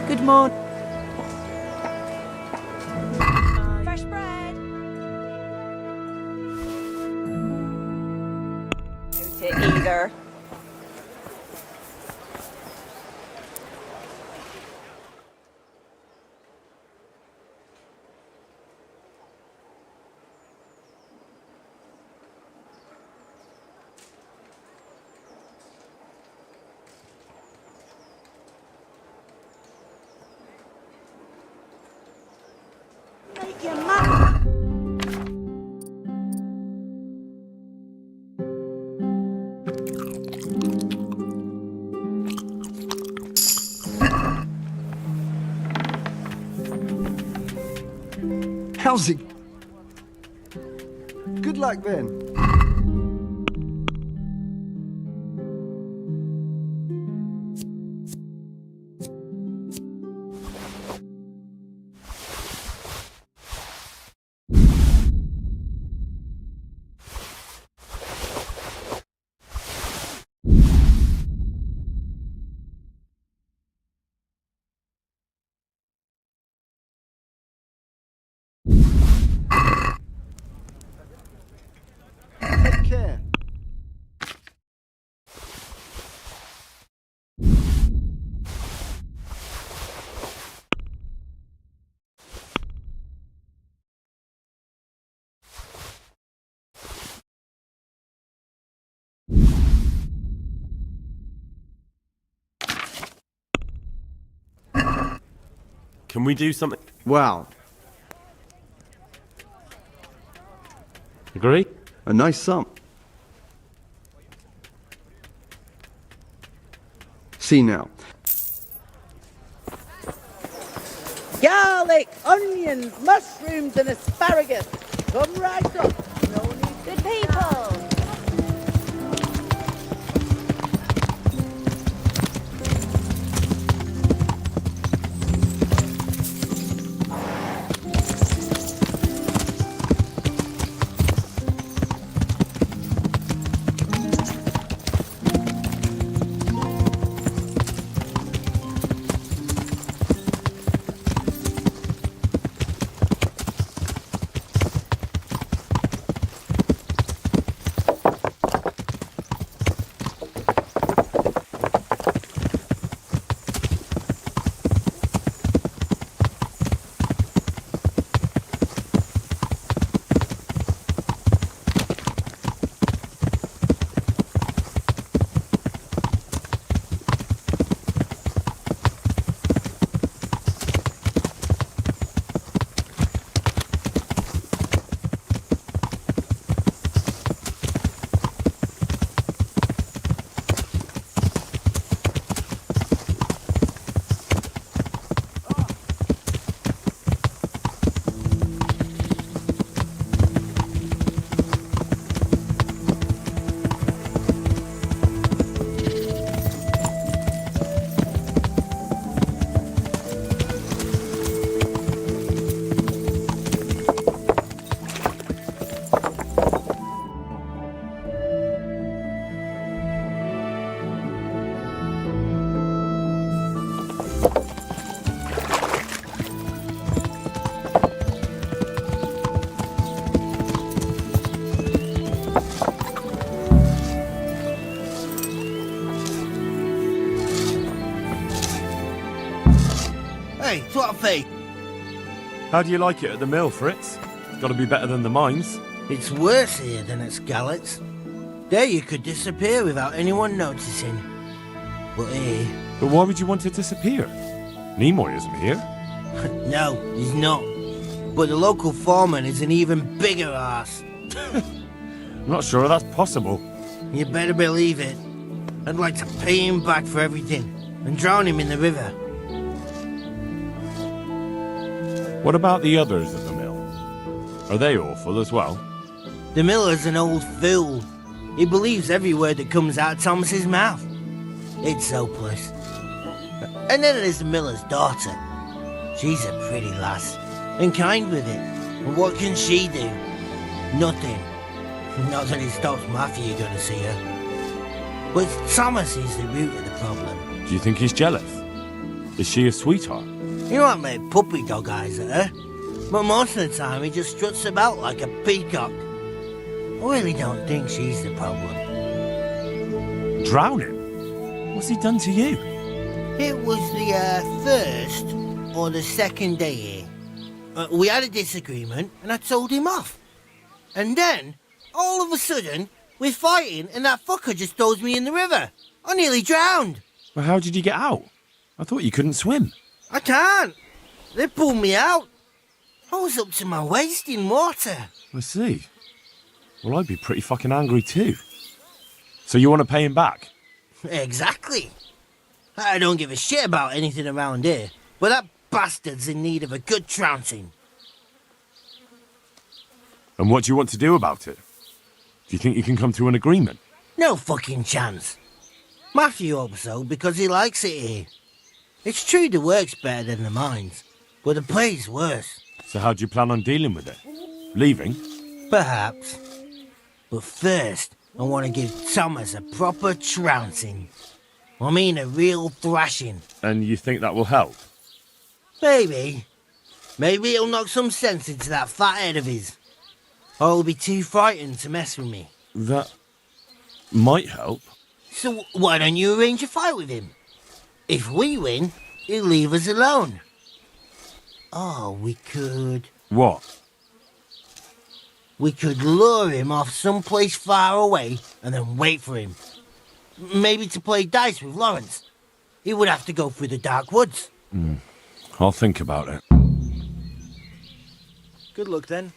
Good morning. Fresh bread. No to either. Make your mind. How's it? Good luck then. care. Can we do something? Wow. Agree? A nice sum. See now. Garlic, onions, mushrooms, and asparagus. Come right up. No need. Good people. Hey, what a fee? How do you like it at the mill, Fritz? It's got to be better than the mines. It's worse here than at Scarlett's. There you could disappear without anyone noticing. But here... But why would you want to disappear? Nimoy isn't here. No, he's not. But the local foreman is an even bigger ass. I'm not sure that's possible. You better believe it. I'd like to pay him back for everything and drown him in the river. What about the others at the mill? Are they awful as well? The miller's an old fool. He believes every word that comes out of Thomas's mouth. It's hopeless. And then there's the miller's daughter. She's a pretty lass, and kind with it. And what can she do? Nothing. Not that it stops Matthew going to see her. But Thomas is the root of the problem. Do you think he's jealous? Is she a sweetheart? He might make puppy dog eyes at her, but most of the time he just struts about like a peacock. I really don't think she's the problem. Drown him? What's he done to you? It was the first or the second day here. We had a disagreement and I told him off. And then, all of a sudden, we're fighting and that fucker just throws me in the river. I nearly drowned. Well, how did you get out? I thought you couldn't swim. I can't. They pulled me out. I was up to my waist in water. I see. Well, I'd be pretty fucking angry too. So you want to pay him back? Exactly. I don't give a shit about anything around here, but that bastard's in need of a good trouncing. And what do you want to do about it? Do you think you can come to an agreement? No fucking chance. Matthew hopes so because he likes it here. It's true the work's better than the mines, but the pay's worse. So how do you plan on dealing with it? Leaving? Perhaps. But first, I want to give Thomas a proper trouncing. I mean a real thrashing. And you think that will help? Maybe. Maybe it'll knock some sense into that fat head of his. Or he'll be too frightened to mess with me. That might help. So why don't you arrange a fight with him? If we win, he'll leave us alone. Oh, we could... What? We could lure him off someplace far away and then wait for him. Maybe to play dice with Lawrence. He would have to go through the dark woods. I'll think about it. Good luck then.